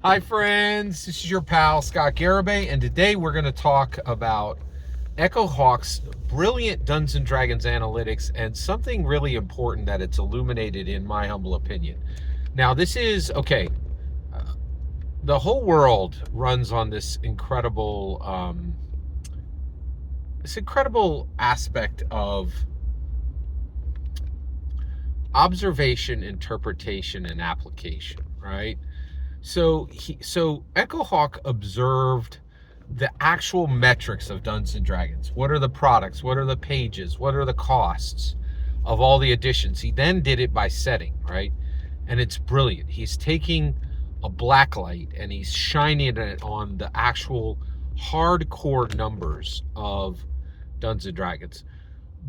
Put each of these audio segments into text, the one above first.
Hi friends, this is your pal Scott Garibay, and today we're going to talk about Echohawk's brilliant Dungeons and Dragons analytics and something really important that it's illuminated in my humble opinion. Now this is, the whole world runs on this incredible aspect of observation, interpretation, and application, right? So Echohawk observed the actual metrics of Dungeons and Dragons. What are the products? What are the pages? What are the costs of all the editions? He then did it by setting, right? And it's brilliant. He's taking a black light and he's shining it on the actual hardcore numbers of Dungeons and Dragons.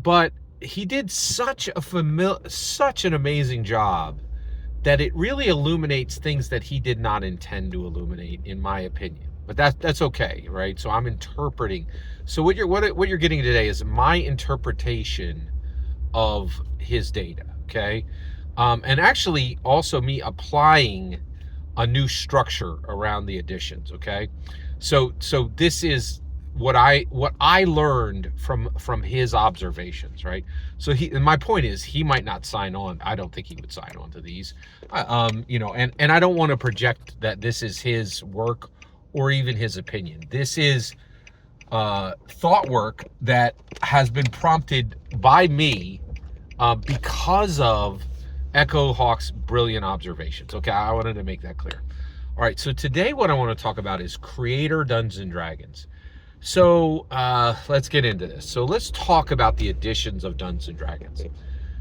But he did such an amazing job that it really illuminates things that he did not intend to illuminate, in my opinion. But that's okay, right? So I'm interpreting. So what you're getting today is my interpretation of his data, okay? And actually also me applying a new structure around the additions, okay? So this is what I learned from his observations, right? So and my point is he might not sign on. I don't think he would sign on to these, and I don't want to project that this is his work or even his opinion. This is thought work that has been prompted by me because of Echohawk's brilliant observations. Okay, I wanted to make that clear. All right, so today what I want to talk about is Creator Dungeons and Dragons. So let's get into this. So let's talk about the editions of Dungeons and Dragons.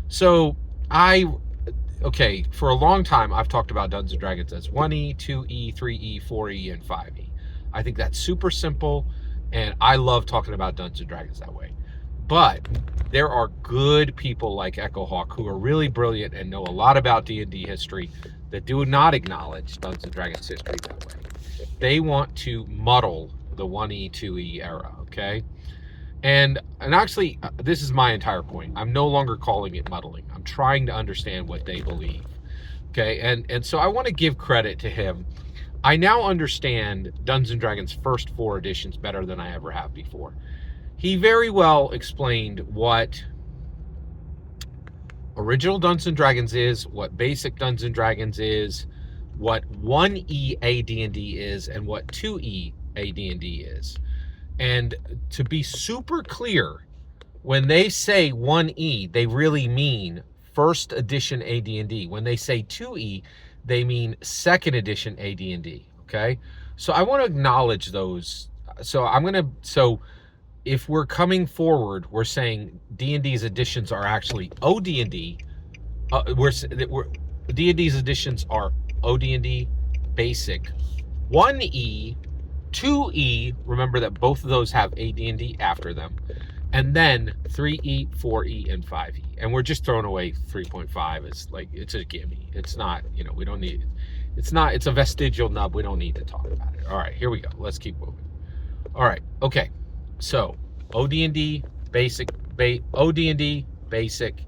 So for a long time I've talked about Dungeons and Dragons as 1E, 2E, 3E, 4E, and 5E. I think that's super simple, and I love talking about Dungeons and Dragons that way. But there are good people like Echohawk who are really brilliant and know a lot about D&D history that do not acknowledge Dungeons and Dragons history that way. They want to muddle the 1E, 2E era, okay? And actually, this is my entire point. I'm no longer calling it muddling. I'm trying to understand what they believe, okay? And so I want to give credit to him. I now understand Dungeons & Dragons' first 4 editions better than I ever have before. He very well explained what original Dungeons & Dragons is, what basic Dungeons & Dragons is, what 1E AD&D is, and what 2E AD&D is. And to be super clear, when they say 1E, they really mean first edition AD&D. When they say 2E, they mean second edition AD&D, okay? So I want to acknowledge those. So if we're coming forward, we're saying D&D's editions are actually OD&D. D&D's editions are OD&D basic, 1E, 2E, remember that both of those have AD&D after them, and then 3E, 4E, and 5E. And we're just throwing away 3.5 as like, it's a gimme. It's not, we don't need, it's a vestigial nub. We don't need to talk about it. All right, here we go. Let's keep moving. All right, okay. So OD&D, basic, OD&D, basic,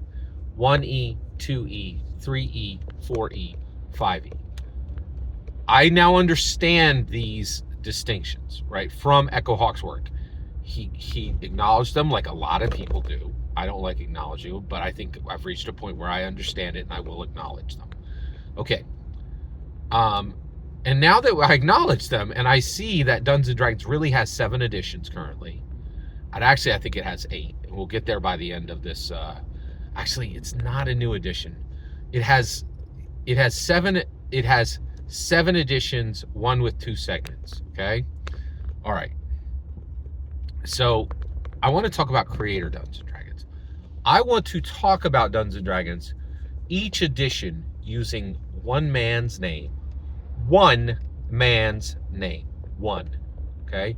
1E, 2E, 3E, 4E, 5E. I now understand these distinctions, right, from Echohawk's work. He acknowledged them like a lot of people do. I don't like acknowledging them, but I think I've reached a point where I understand it and I will acknowledge them. Okay. And now that I acknowledge them and I see that Dungeons & Dragons really has 7 editions currently, and actually I think it has 8, and we'll get there by the end of this. Actually, it's not a new edition. It has 7 editions, one with 2 segments, okay? All right. So I want to talk about Creator Dungeons & Dragons. I want to talk about Dungeons & Dragons, each edition using one man's name. One, okay?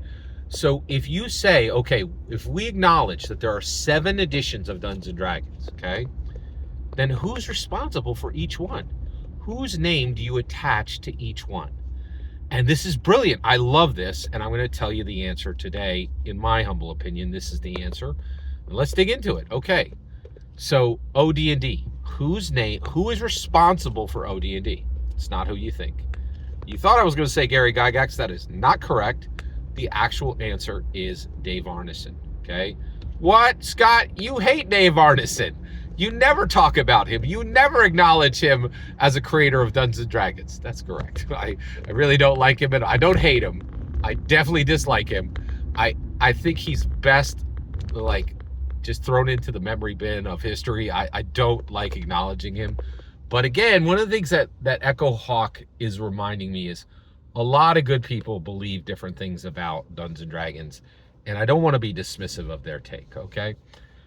So if you say, okay, if we acknowledge that there are 7 editions of Dungeons & Dragons, okay, then who's responsible for each one? Whose name do you attach to each one? And this is brilliant. I love this, and I'm going to tell you the answer today. In my humble opinion, this is the answer. And let's dig into it. Okay, so OD&D. Who is responsible for OD&D? It's not who you think. You thought I was going to say Gary Gygax. That is not correct. The actual answer is Dave Arneson. Okay. What, Scott? You hate Dave Arneson. You never talk about him. You never acknowledge him as a creator of Dungeons and Dragons. That's correct. I really don't like him, and I don't hate him. I definitely dislike him. I think he's best, like, just thrown into the memory bin of history. I don't like acknowledging him. But again, one of the things that Echohawk is reminding me is a lot of good people believe different things about Dungeons and Dragons, and I don't want to be dismissive of their take, okay?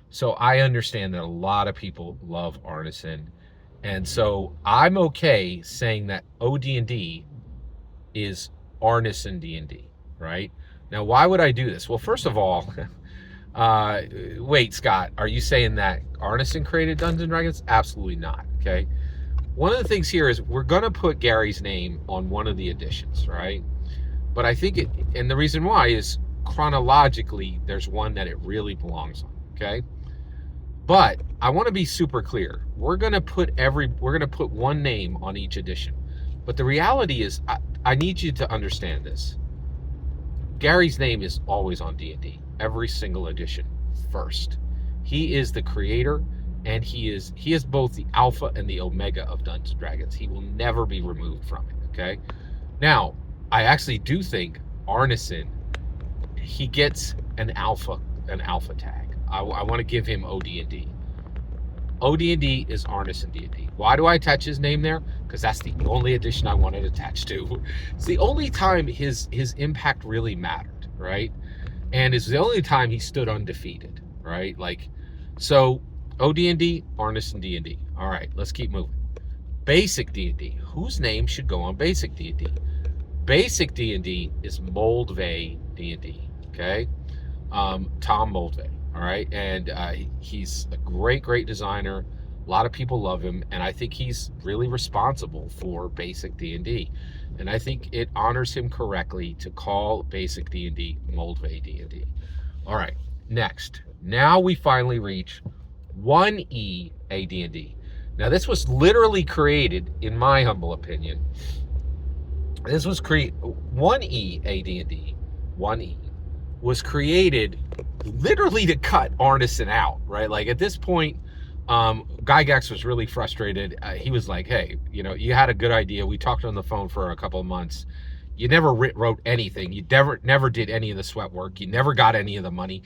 So I understand that a lot of people love Arneson, and so I'm okay saying that OD&D is Arneson D&D, right? Now, why would I do this? Well, first of all, wait, Scott, are you saying that Arneson created Dungeons and Dragons? Absolutely not, okay? One of the things here is we're going to put Gary's name on one of the editions, right? But I think and the reason why is chronologically, there's one that it really belongs on, okay? But I want to be super clear. We're going to put one name on each edition. But the reality is, I need you to understand this. Gary's name is always on D&D, every single edition first. He is the creator, and he is both the alpha and the omega of Dungeons and Dragons. He will never be removed from it, okay? Now, I actually do think Arneson, he gets an alpha tag. I want to give him OD&D. OD&D is Arneson D&D. Why do I attach his name there? Because that's the only edition I wanted attached to. It's the only time his impact really mattered, right? And it's the only time he stood undefeated, right? Like, so OD&D, Arneson D&D. All right, let's keep moving. Basic D&D. Whose name should go on Basic D&D? Basic D&D is Moldvay D&D, okay? Tom Moldvay, all right? And he's a great designer. A lot of people love him, and I think he's really responsible for Basic D&D. And I think it honors him correctly to call Basic D&D Moldvay D&D. All right, next. Now we finally reach 1E AD&D. Now this was literally created, in my humble opinion, this was 1E AD&D, 1E, was created literally to cut Arneson out, right? Like at this point, Gygax was really frustrated. He was like, hey, you had a good idea. We talked on the phone for a couple of months. You never wrote anything. You never did any of the sweat work. You never got any of the money.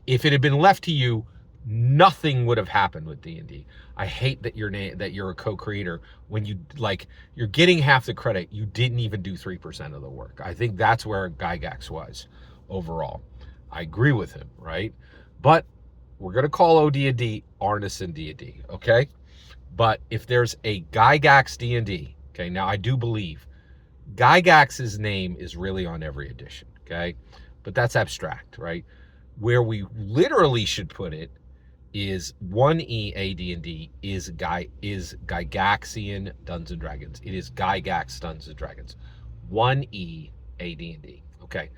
If it had been left to you, nothing would have happened with D&D. I hate that you're a co-creator when you're getting half the credit. You didn't even do 3% of the work. I think that's where Gygax was overall. I agree with him, right? But we're going to call OD&D Arneson D&D, okay? But if there's a Gygax D&D, okay, now I do believe Gygax's name is really on every edition, okay? But that's abstract, right? Where we literally should put it is 1E AD&D is Gygaxian Dungeons and Dragons. It is Gygax Dungeons and Dragons. 1E AD&D. Okay.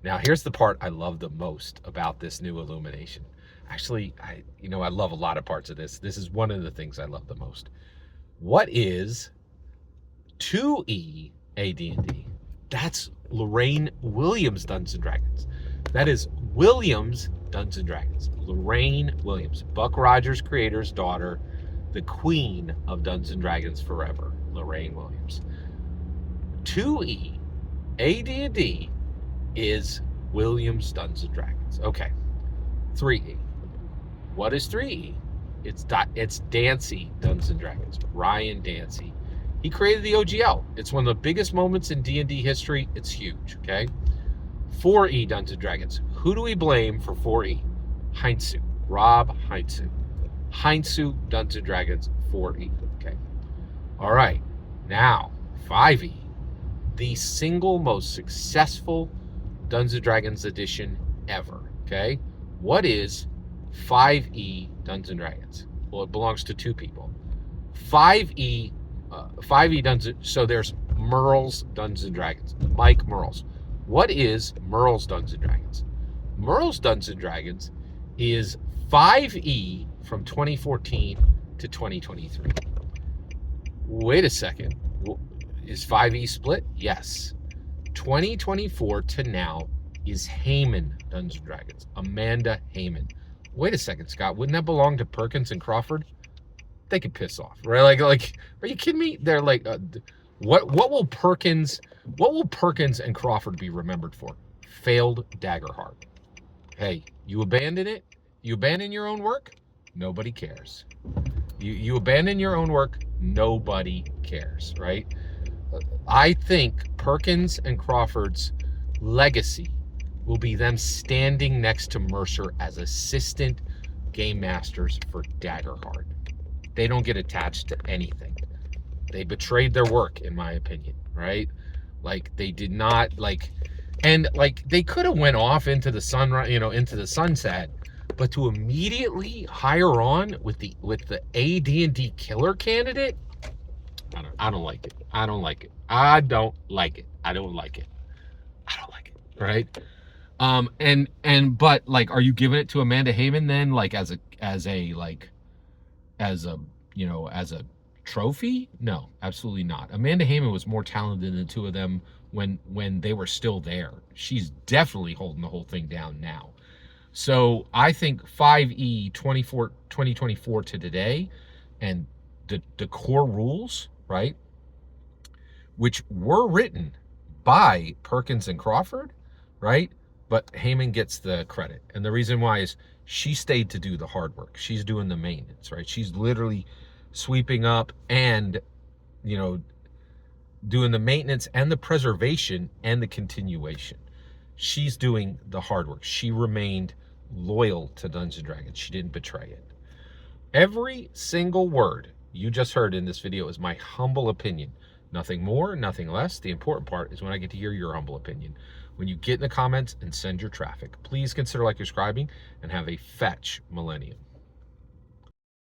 Now here's the part I love the most about this new Illumination. Actually, I love a lot of parts of this. This is one of the things I love the most. What is 2E AD&D? That's Lorraine Williams Dungeons and Dragons. That is Williams Dungeons and Dragons. Lorraine Williams, Buck Rogers' creator's daughter, the queen of Dungeons and Dragons forever, Lorraine Williams. 2E AD&D is Williams Dungeons and Dragons. Okay. 3E. What is 3E? It's Dancy Dungeons and Dragons. Ryan Dancy. He created the OGL. It's one of the biggest moments in D&D history. It's huge, okay? 4E Dungeons and Dragons. Who do we blame for 4E? Heinzu. Rob Heinzu. Heinzu Dungeons and Dragons 4E. Okay. All right. Now, 5E. The single most successful Dungeons and Dragons edition ever. Okay. What is 5E Dungeons and Dragons? Well, it belongs to two people. 5E Dungeons. So there's Merle's Dungeons and Dragons. Mike Merle's. What is Merle's Dungeons and Dragons? Merle's Dungeons and Dragons is 5E from 2014 to 2023. Wait a second. Is 5e split? Yes. 2024 to now is Herein Dungeons & Dragons. Amanda Herein. Wait a second, Scott. Wouldn't that belong to Perkins and Crawford? They could piss off, right? Like, are you kidding me? They're like, what will Perkins and Crawford be remembered for? Failed Daggerheart. Hey, you abandon it? You abandon your own work? Nobody cares. You abandon your own work? Nobody cares, right? I think Perkins and Crawford's legacy will be them standing next to Mercer as assistant game masters for Daggerheart. They don't get attached to anything. They betrayed their work, in my opinion, right? Like, they did not, like, and like, they could have went off into the sunrise, into the sunset, but to immediately hire on with the AD&D killer candidate, I don't like it. I don't like it. I don't like it. I don't like it. I don't like it. Right? But like, are you giving it to Amanda Herein then, like, as a trophy? No, absolutely not. Amanda Herein was more talented than the two of them when they were still there. She's definitely holding the whole thing down now. So I think 5e 2024 to today, and the core rules, right, which were written by Perkins and Crawford, right? But Herein gets the credit. And the reason why is she stayed to do the hard work. She's doing the maintenance, right? She's literally sweeping up and, doing the maintenance and the preservation and the continuation. She's doing the hard work. She remained loyal to Dungeons & Dragons. She didn't betray it. Every single word you just heard in this video is my humble opinion. Nothing more, nothing less. The important part is when I get to hear your humble opinion. When you get in the comments and send your traffic, please consider subscribing and have a fetch millennium.